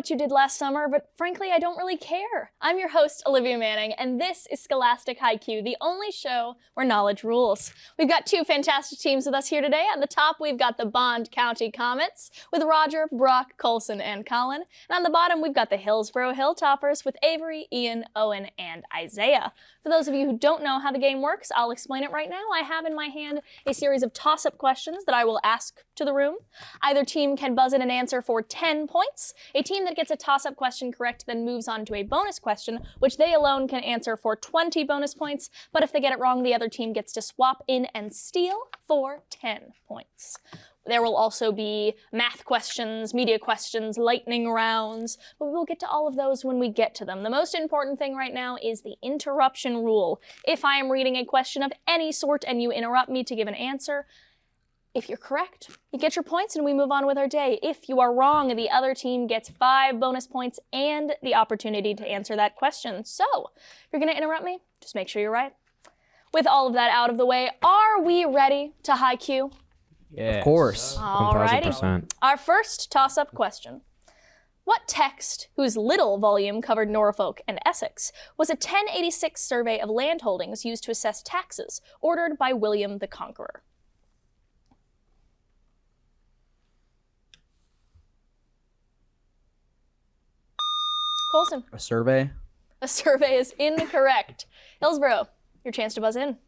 what you did last summer, but frankly, I don't really care. I'm your host, Olivia Manning, and this is Scholastic Hi Q, the only show where knowledge rules. We've got two fantastic teams with us here today. At the top, we've got the Bond County Comets with Roger, Brock, Colson, and Colin. And on the bottom, we've got the Hillsboro Hilltoppers with Avery, Ian, Owen, and Isaiah. For those of you who don't know how the game works, I'll explain it right now. I have in my hand a series of toss-up questions that I will ask to the room. Either team can buzz in an answer for 10 points. A team that gets a toss-up question correct then moves on to a bonus question, which they alone can answer for 20 bonus points. But if they get it wrong, the other team gets to swap in and steal for 10 points. There will also be math questions, media questions, lightning rounds, but we'll get to all of those when we get to them. The most important thing right now is the interruption rule. If I am reading a question of any sort and you interrupt me to give an answer, if you're correct, you get your points and we move on with our day. If you are wrong, the other team gets 5 bonus points and the opportunity to answer that question. So, if you're going to interrupt me, just make sure you're right. With all of that out of the way, are we ready to Hi Q? Yes. Of course. Alrighty. 1000%. Our first toss-up question. What text, whose little volume covered Norfolk and Essex, was a 1086 survey of landholdings used to assess taxes, ordered by William the Conqueror? Colson. A survey? A survey is incorrect. Hillsboro, your chance to buzz in.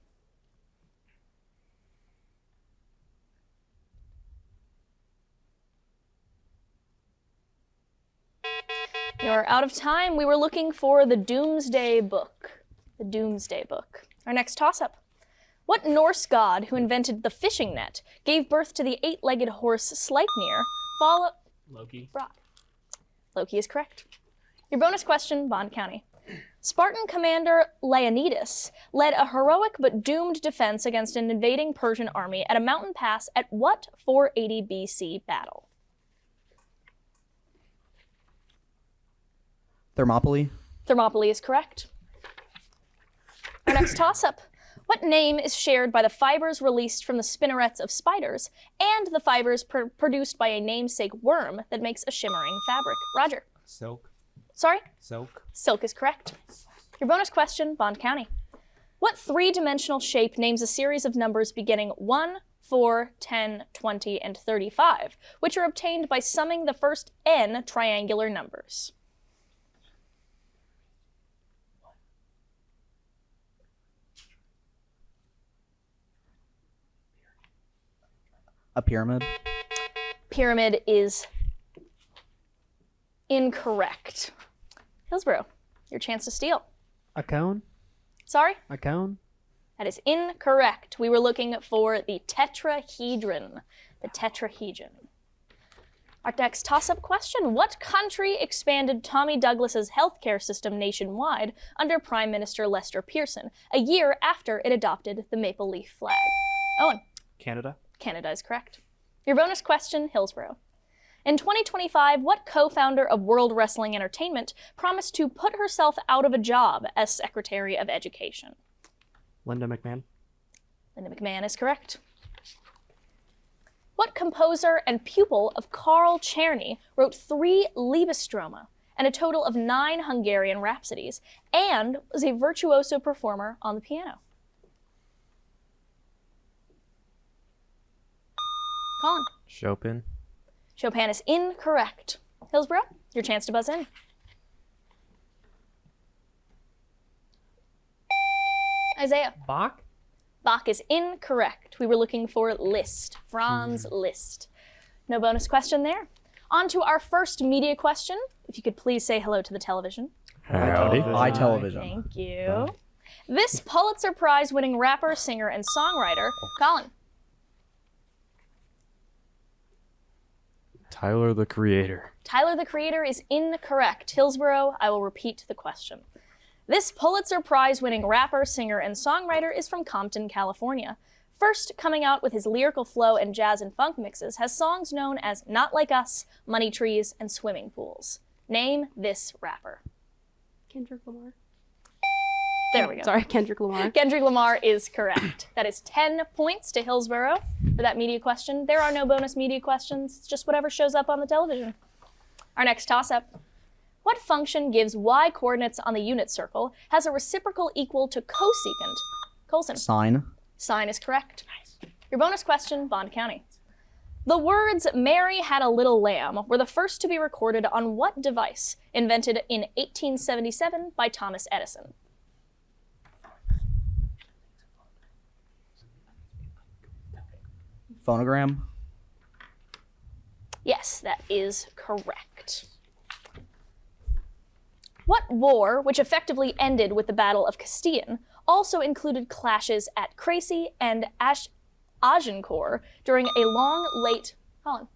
You're out of time. We were looking for the Doomsday Book. The Doomsday Book. Our next toss-up. What Norse god who invented the fishing net gave birth to the 8-legged horse Sleipnir? Loki. Brock. Loki is correct. Your bonus question, Bond County. Spartan commander Leonidas led a heroic but doomed defense against an invading Persian army at a mountain pass at what 480 BC battle? Thermopylae? Thermopylae is correct. Our next toss-up. What name is shared by the fibers released from the spinnerets of spiders and the fibers produced by a namesake worm that makes a shimmering fabric? Roger. Silk. Sorry? Silk. Silk is correct. Your bonus question, Bond County. What three-dimensional shape names a series of numbers beginning 1, 4, 10, 20, and 35, which are obtained by summing the first n triangular numbers? A pyramid? Pyramid is incorrect. Hillsboro, your chance to steal. A cone? Sorry? A cone? That is incorrect. We were looking for the tetrahedron. The tetrahedron. Our next toss-up question. What country expanded Tommy Douglas's healthcare system nationwide under Prime Minister Lester Pearson, a year after it adopted the maple leaf flag? Owen. Canada. Canada is correct. Your bonus question, Hillsboro. In 2025, what co-founder of World Wrestling Entertainment promised to put herself out of a job as Secretary of Education? Linda McMahon. Linda McMahon is correct. What composer and pupil of Carl Czerny wrote 3 Liebestroma and a total of 9 Hungarian rhapsodies, and was a virtuoso performer on the piano? Colin. Chopin. Chopin is incorrect. Hillsboro, your chance to buzz in. Isaiah. Bach. Bach is incorrect. We were looking for Liszt, Franz Liszt. No bonus question there. On to our first media question. If you could please say hello to the television. Howdy. Hi, television. Thank you. This Pulitzer Prize-winning rapper, singer, and songwriter, Colin. Tyler, the Creator. Tyler, the Creator is incorrect. Hillsboro, I will repeat the question. This Pulitzer Prize-winning rapper, singer, and songwriter is from Compton, California. First coming out with his lyrical flow and jazz and funk mixes, has songs known as Not Like Us, Money Trees, and Swimming Pools. Name this rapper. Kendrick Lamar. There we go. Sorry, Kendrick Lamar. Kendrick Lamar is correct. That is 10 points to Hillsboro for that media question. There are no bonus media questions. It's just whatever shows up on the television. Our next toss-up. What function gives y coordinates on the unit circle has a reciprocal equal to cosecant? Colson. Sine. Sine is correct. Your bonus question, Bond County. The words "Mary had a little lamb" were the first to be recorded on what device, invented in 1877 by Thomas Edison? Phonogram. Yes, that is correct. What war, which effectively ended with the Battle of Castillon, also included clashes at Crécy and Agincourt during a long, late... Colin.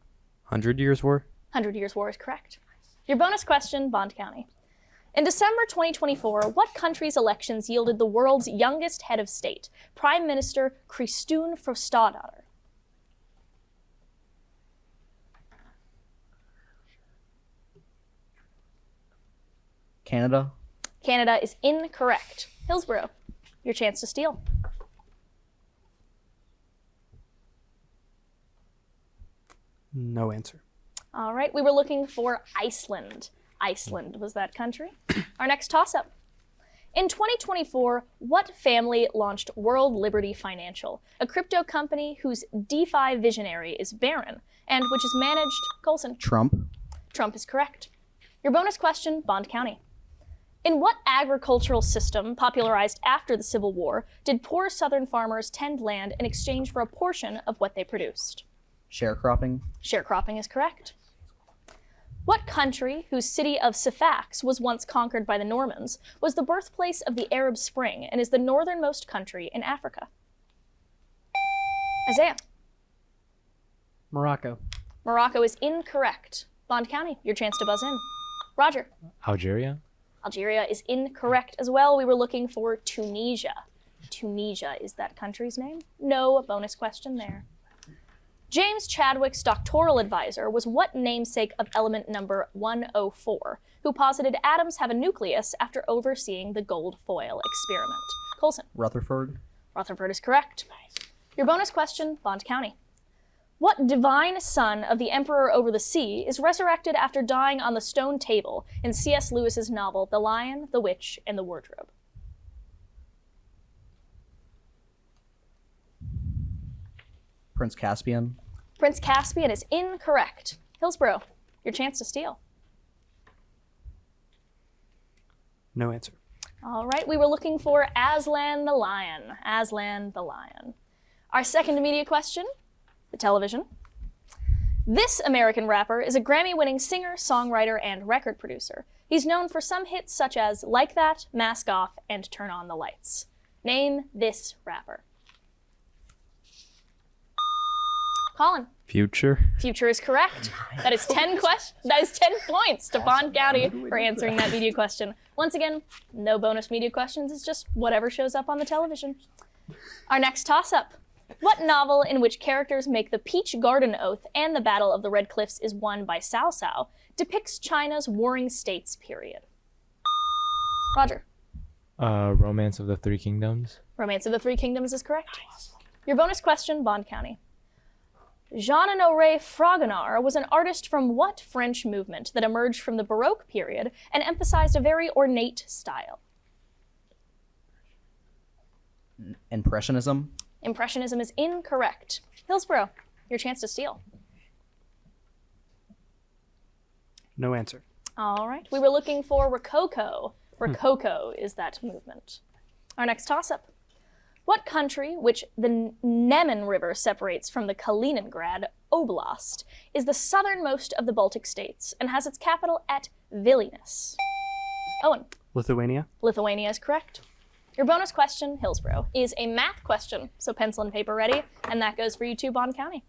100 Years' War? 100 Years' War is correct. Your bonus question, Bond County. In December 2024, what country's elections yielded the world's youngest head of state, Prime Minister Christine Frostadottir? Canada. Canada is incorrect. Hillsboro, your chance to steal. No answer. All right, we were looking for Iceland. Iceland was that country. Our next toss-up. In 2024, what family launched World Liberty Financial, a crypto company whose DeFi visionary is Barron, and which is managed... Colson. Trump. Trump is correct. Your bonus question, Bond County. In what agricultural system, popularized after the Civil War, did poor Southern farmers tend land in exchange for a portion of what they produced? Sharecropping. Sharecropping is correct. What country, whose city of Sfax was once conquered by the Normans, was the birthplace of the Arab Spring and is the northernmost country in Africa? Isaiah. Morocco. Morocco is incorrect. Bond County, your chance to buzz in. Roger. Algeria? Algeria is incorrect as well. We were looking for Tunisia. Tunisia is that country's name. No bonus question there. James Chadwick's doctoral advisor was what namesake of element number 104, who posited atoms have a nucleus after overseeing the gold foil experiment? Colson. Rutherford. Rutherford is correct. Your bonus question, Bond County. What divine son of the Emperor over the Sea is resurrected after dying on the stone table in C.S. Lewis's novel The Lion, the Witch, and the Wardrobe? Prince Caspian. Prince Caspian is incorrect. Hillsboro, your chance to steal. No answer. All right, we were looking for Aslan the Lion. Aslan the Lion. Our second media question, the television. This American rapper is a Grammy-winning singer, songwriter, and record producer. He's known for some hits such as Like That, Mask Off, and Turn on the Lights. Name this rapper. Colin. Future. Future is correct. That is 10 points to Bond County for answering that media question. Once again, no bonus media questions. It's just whatever shows up on the television. Our next toss-up. What novel in which characters make the Peach Garden Oath and the Battle of the Red Cliffs is won by Cao Cao depicts China's warring states period? Roger. Romance of the Three Kingdoms? Romance of the Three Kingdoms is correct. Your bonus question, Bond County. Jean-Honoré Fragonard was an artist from what French movement that emerged from the Baroque period and emphasized a very ornate style? Impressionism. Impressionism is incorrect. Hillsboro, your chance to steal. No answer. All right, we were looking for Rococo. Rococo is that movement. Our next toss-up. What country, which the Neman River separates from the Kaliningrad Oblast, is the southernmost of the Baltic states and has its capital at Vilnius? Owen. Lithuania. Lithuania is correct. Your bonus question, Hillsboro, is a math question, so pencil and paper ready, and that goes for you too, Bond County.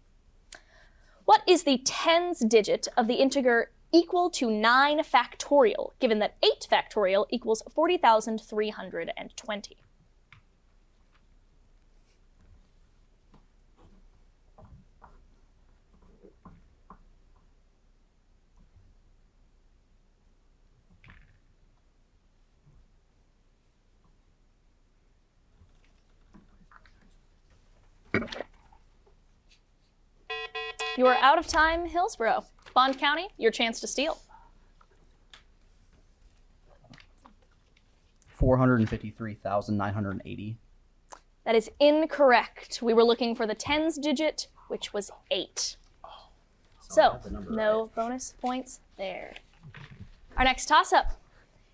What is the tens digit of the integer equal to 9 factorial, given that 8 factorial equals 40,320? You are out of time, Hillsboro. Bond County, your chance to steal. 453,980. That is incorrect. We were looking for the tens digit, which was 8. So, no bonus points there. Our next toss-up.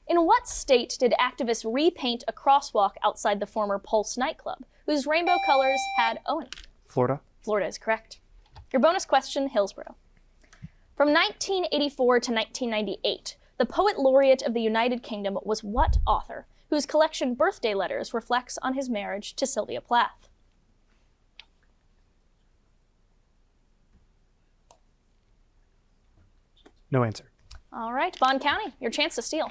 In what state did activists repaint a crosswalk outside the former Pulse nightclub, whose rainbow colors had Owen? Florida. Florida is correct. Your bonus question, Hillsboro. From 1984 to 1998, the poet laureate of the United Kingdom was what author, whose collection Birthday Letters reflects on his marriage to Sylvia Plath? No answer. All right, Bond County, your chance to steal.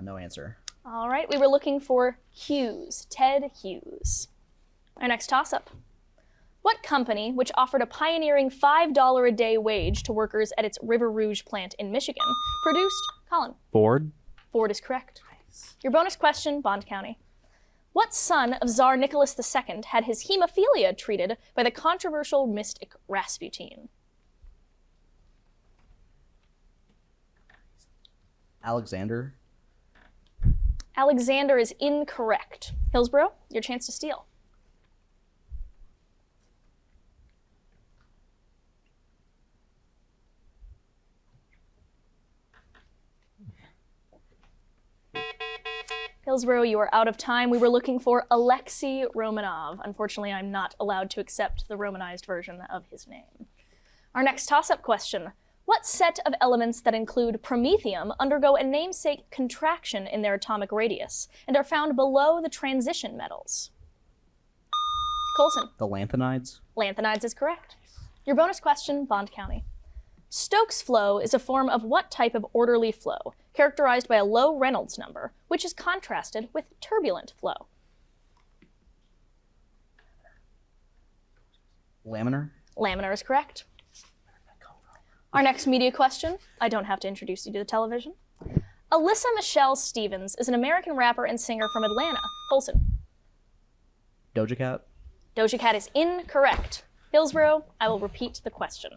No answer. All right, we were looking for Hughes, Ted Hughes. Our next toss-up. What company, which offered a pioneering $5 a day wage to workers at its River Rouge plant in Michigan, produced Colin? Ford. Ford is correct. Your bonus question, Bond County. What son of Tsar Nicholas II had his hemophilia treated by the controversial mystic Rasputin? Alexander. Alexander is incorrect. Hillsboro, your chance to steal. Hillsboro, you are out of time. We were looking for Alexei Romanov. Unfortunately, I'm not allowed to accept the Romanized version of his name. Our next toss-up question. What set of elements that include promethium undergo a namesake contraction in their atomic radius and are found below the transition metals? Coulson. The lanthanides. Lanthanides is correct. Your bonus question, Bond County. Stokes flow is a form of what type of orderly flow, characterized by a low Reynolds number, which is contrasted with turbulent flow? Laminar. Laminar is correct. Our next media question, I don't have to introduce you to the television. Alyssa Michelle Stevens is an American rapper and singer from Atlanta. Coulson. Doja Cat. Doja Cat is incorrect. Hillsboro, I will repeat the question.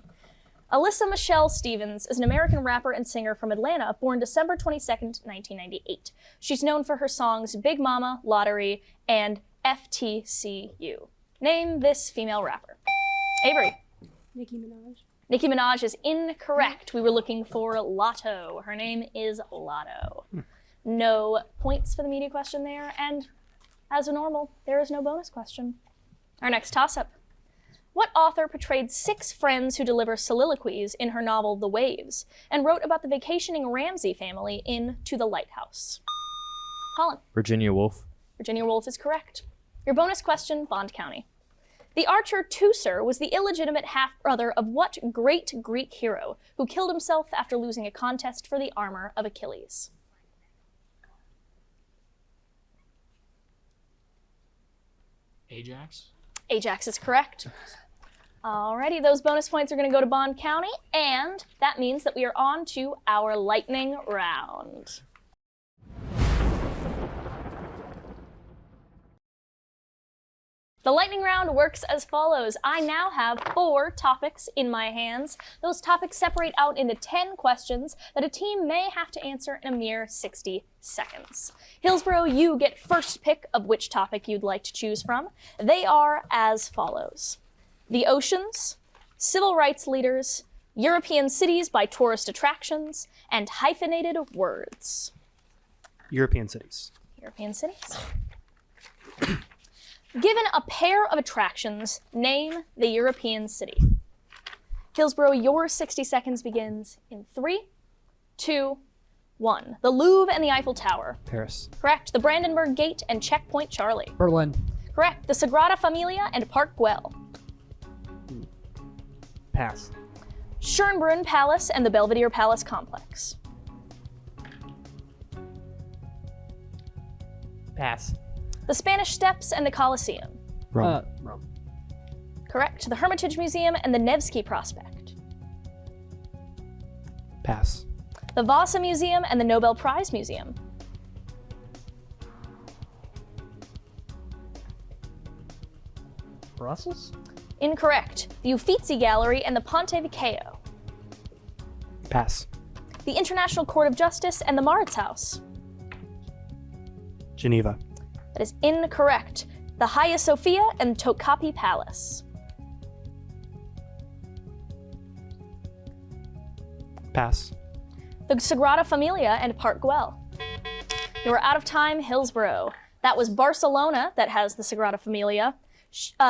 Alyssa Michelle Stevens is an American rapper and singer from Atlanta, born December 22nd, 1998. She's known for her songs Big Mama, Lottery, and FTCU. Name this female rapper. Avery. Nicki Minaj. Nicki Minaj is incorrect. We were looking for Lotto. Her name is Lotto. No points for the media question there, and as normal, there is no bonus question. Our next toss-up. What author portrayed 6 friends who deliver soliloquies in her novel The Waves and wrote about the vacationing Ramsey family in To the Lighthouse? Colin. Virginia Woolf. Virginia Woolf is correct. Your bonus question, Bond County. The archer Teucer was the illegitimate half-brother of what great Greek hero who killed himself after losing a contest for the armor of Achilles? Ajax? Ajax is correct. Alrighty, those bonus points are going to go to Bond County, and that means that we are on to our lightning round. The lightning round works as follows. I now have 4 topics in my hands. Those topics separate out into 10 questions that a team may have to answer in a mere 60 seconds. Hillsboro, you get first pick of which topic you'd like to choose from. They are as follows. The oceans, civil rights leaders, European cities by tourist attractions, and hyphenated words. European cities. European cities. Given a pair of attractions, name the European city. Hillsboro, your 60 seconds begins in 3, 2, 1. The Louvre and the Eiffel Tower. Paris. Correct. The Brandenburg Gate and Checkpoint Charlie. Berlin. Correct. The Sagrada Familia and Park Güell. Pass. Schönbrunn Palace and the Belvedere Palace Complex. Pass. The Spanish Steps and the Colosseum. Rome. Correct. The Hermitage Museum and the Nevsky Prospect. Pass. The Vasa Museum and the Nobel Prize Museum. Brussels? Incorrect. The Uffizi Gallery and the Ponte Vecchio. Pass. the International Court of Justice and the Mauritshuis? Geneva. That is incorrect. The Hagia Sophia and Topkapi Palace. Pass. The Sagrada Familia and Park Güell. You are out of time, Hillsboro. That was Barcelona that has the Sagrada Familia.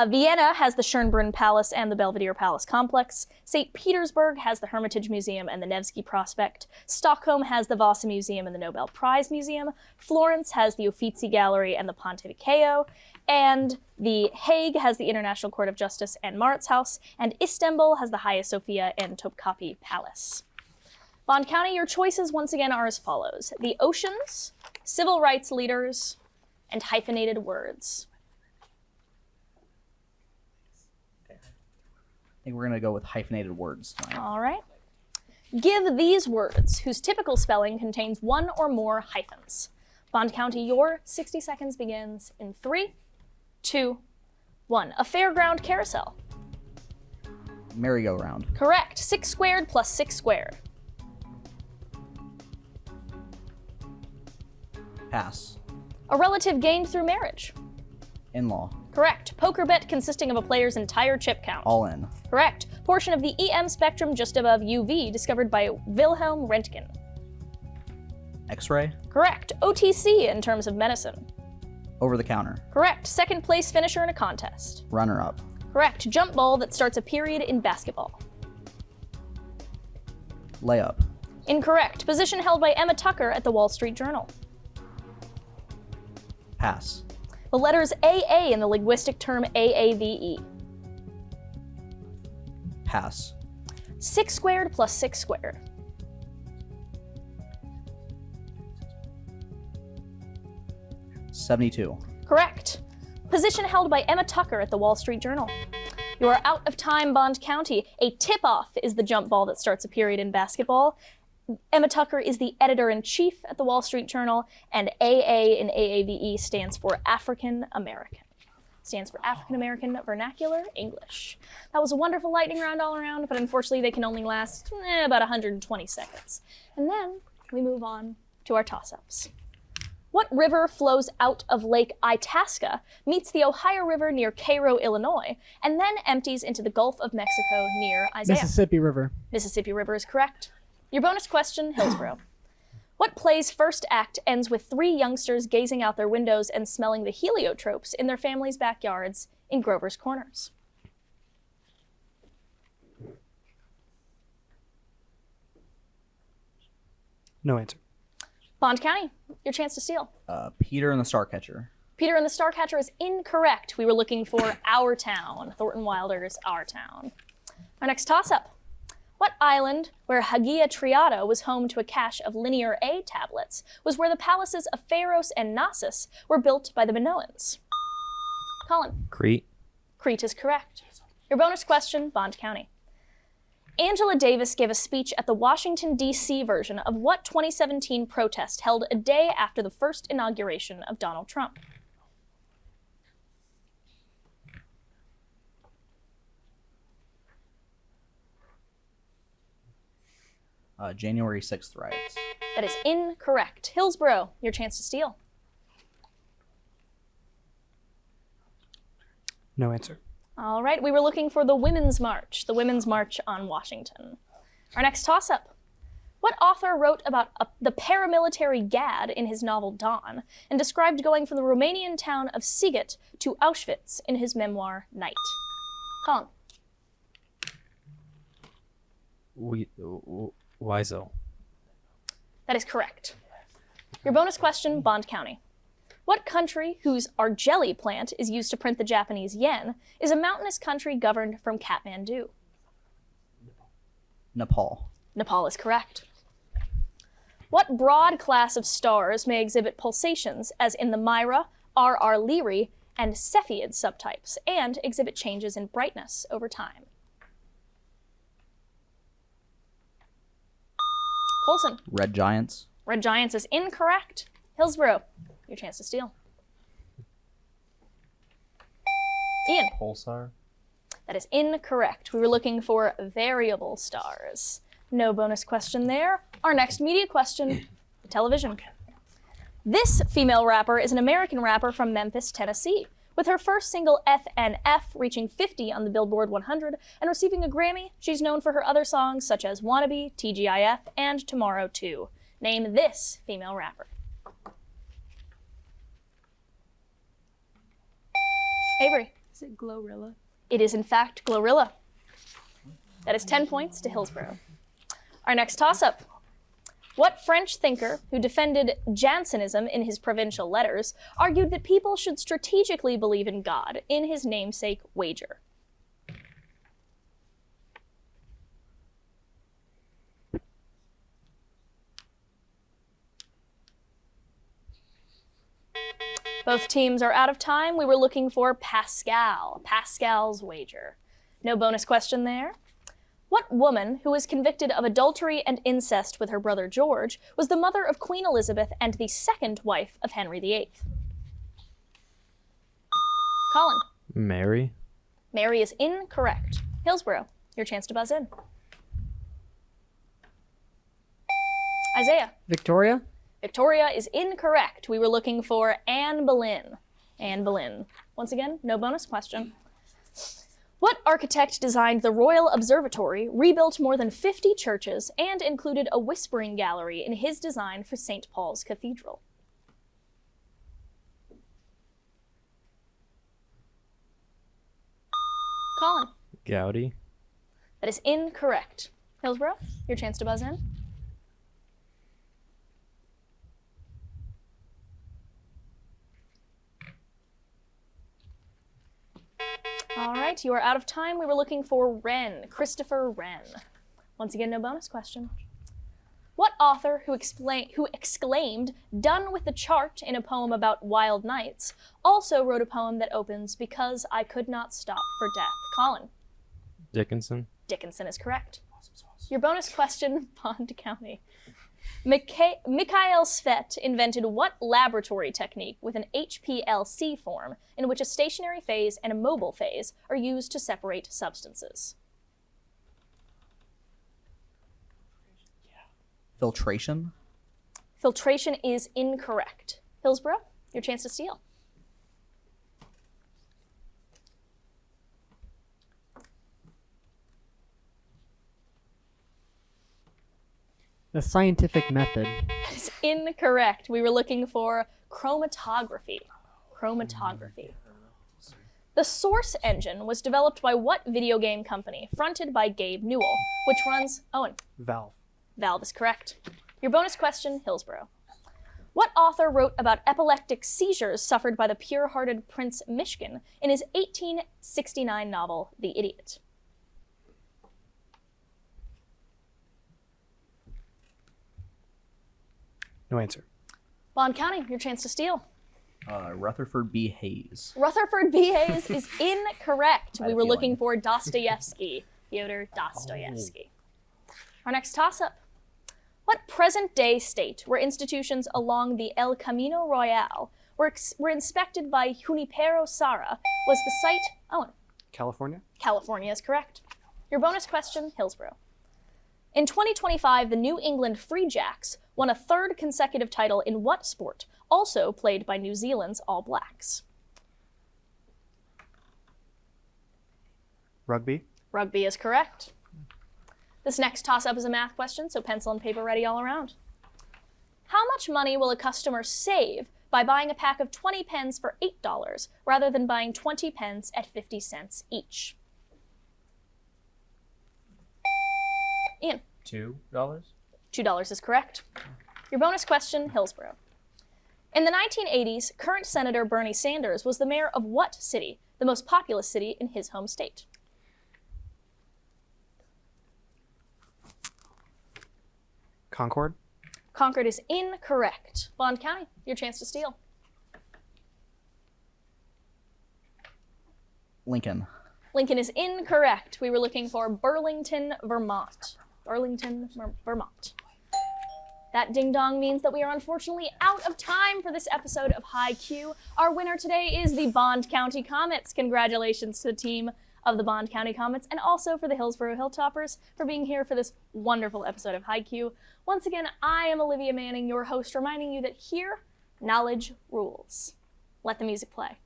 Vienna has the Schönbrunn Palace and the Belvedere Palace complex. St. Petersburg has the Hermitage Museum and the Nevsky Prospect. Stockholm has the Vasa Museum and the Nobel Prize Museum. Florence has the Uffizi Gallery and the Ponte Vecchio. And The Hague has the International Court of Justice and Mauritshuis. And Istanbul has the Hagia Sophia and Topkapi Palace. Bond County, your choices once again are as follows: the oceans, civil rights leaders, and hyphenated words. I think we're going to go with hyphenated words tonight. All right. Give these words whose typical spelling contains one or more hyphens. Bond County, your 60 seconds begins in 3, 2, 1. A fairground carousel. Merry-go-round. Correct. 6 squared plus 6 squared. Pass. A relative gained through marriage. In-law. Correct. Poker bet consisting of a player's entire chip count. All in. Correct. Portion of the EM spectrum just above UV discovered by Wilhelm Röntgen. X-ray. Correct. OTC in terms of medicine. Over the counter. Correct. Second place finisher in a contest. Runner-up. Correct. Jump ball that starts a period in basketball. Layup. Incorrect. Position held by Emma Tucker at the Wall Street Journal. Pass. The letters AA in the linguistic term AAVE. Pass. 6 squared plus 6 squared. $72. Correct. Position held by Emma Tucker at the Wall Street Journal. You are out of time, Bond County. A tip-off is the jump ball that starts a period in basketball. Emma Tucker is the editor-in-chief at the Wall Street Journal, and AA in AAVE stands for African American. Stands for African American Vernacular English. That was a wonderful lightning round all around, but unfortunately they can only last about 120 seconds. And then we move on to our toss-ups. What river flows out of Lake Itasca, meets the Ohio River near Cairo, Illinois, and then empties into the Gulf of Mexico near Isaiah? Mississippi River. Mississippi River is correct. Your bonus question, Hillsboro. What play's first act ends with 3 youngsters gazing out their windows and smelling the heliotropes in their families' backyards in Grover's Corners? No answer. Bond County, your chance to steal. Peter and the Starcatcher. Peter and the Starcatcher is incorrect. We were looking for Our Town, Thornton Wilder's Our Town. Our next toss-up. What island, where Hagia Triada was home to a cache of Linear A tablets, was where the palaces of Pharos and Knossos were built by the Minoans? Colin. Crete. Crete is correct. Your bonus question, Bond County. Angela Davis gave a speech at the Washington, D.C. version of what 2017 protest held a day after the first inauguration of Donald Trump? January 6th riots. That is incorrect. Hillsboro, your chance to steal. No answer. All right, we were looking for the Women's March on Washington. Our next toss-up. What author wrote about the paramilitary Gad in his novel Dawn, and described going from the Romanian town of Siget to Auschwitz in his memoir Night? Colin. Wiesel. That is correct. Your bonus question, Bond County. What country, whose argeli plant is used to print the Japanese yen, is a mountainous country governed from Kathmandu? Nepal. Nepal is correct. What broad class of stars may exhibit pulsations, as in the Mira, RR Lyrae, and Cepheid subtypes, and exhibit changes in brightness over time? Colson. Red Giants. Red Giants is incorrect. Hillsboro, your chance to steal. Ian. Pulsar. That is incorrect. We were looking for variable stars. No bonus question there. Our next media question, television. This female rapper is an American rapper from Memphis, Tennessee, with her first single FNF reaching 50 on the Billboard 100 and receiving a Grammy. She's known for her other songs such as Wannabe, TGIF, and Tomorrow 2. Name this female rapper. Avery. Is it Glorilla? It is in fact Glorilla. That is 10 points to Hillsboro. Our next toss-up. What French thinker who defended Jansenism in his provincial letters argued that people should strategically believe in God in his namesake wager? Both teams are out of time. We were looking for Pascal. Pascal's wager. No bonus question there. What woman, who was convicted of adultery and incest with her brother George, was the mother of Queen Elizabeth and the second wife of Henry VIII? Colin. Mary. Mary is incorrect. Hillsboro, your chance to buzz in. Isaiah. Victoria? Victoria is incorrect. We were looking for Anne Boleyn. Anne Boleyn. Once again, no bonus question. What architect designed the Royal Observatory, rebuilt more than 50 churches, and included a whispering gallery in his design for St. Paul's Cathedral? Colin. Gaudi. That is incorrect. Hillsboro, your chance to buzz in. All right, you are out of time. We were looking for Wren, Christopher Wren. Once again, no bonus question. What author who exclaimed, "Done with the chart" in a poem about wild nights, also wrote a poem that opens, "Because I could not stop for death"? Colin. Dickinson. Dickinson is correct. Your bonus question, Bond County. Mikhail Svet invented what laboratory technique with an HPLC form in which a stationary phase and a mobile phase are used to separate substances? Filtration. Filtration is incorrect. Hillsboro, your chance to steal. The scientific method. That is incorrect. We were looking for chromatography. Chromatography. The Source engine was developed by what video game company, fronted by Gabe Newell, which runs... Owen. Valve. Valve is correct. Your bonus question, Hillsboro. What author wrote about epileptic seizures suffered by the pure-hearted Prince Mishkin in his 1869 novel, The Idiot? No answer. Bond County, your chance to steal. Rutherford B. Hayes. Rutherford B. Hayes is incorrect. I had We a were feeling. looking for Dostoevsky, Fyodor Dostoevsky. Our next toss-up. What present-day state where institutions along the El Camino Royal were inspected by Junipero Serra was the site... Owen. California. California is correct. Your bonus question, Hillsboro. In 2025, the New England Free Jacks won a third consecutive title in what sport, also played by New Zealand's All Blacks? Rugby. Rugby is correct. This next toss-up is a math question, so pencil and paper ready all around. How much money will a customer save by buying a pack of 20 pens for $8 rather than buying 20 pens at 50 cents each? Ian. $2. $2 is correct. Your bonus question, Hillsboro. In the 1980s, current Senator Bernie Sanders was the mayor of what city, the most populous city in his home state? Concord. Concord is incorrect. Bond County, your chance to steal. Lincoln. Lincoln is incorrect. We were looking for Burlington, Vermont. Burlington, Vermont. That ding-dong means that we are unfortunately out of time for this episode of Hi Q. Our winner today is the Bond County Comets. Congratulations to the team. of the Bond County Comets, and also for the Hillsboro Hilltoppers for being here for this wonderful episode of Hi Q. Once again, I am Olivia Manning, your host, reminding you that here, knowledge rules. Let the music play.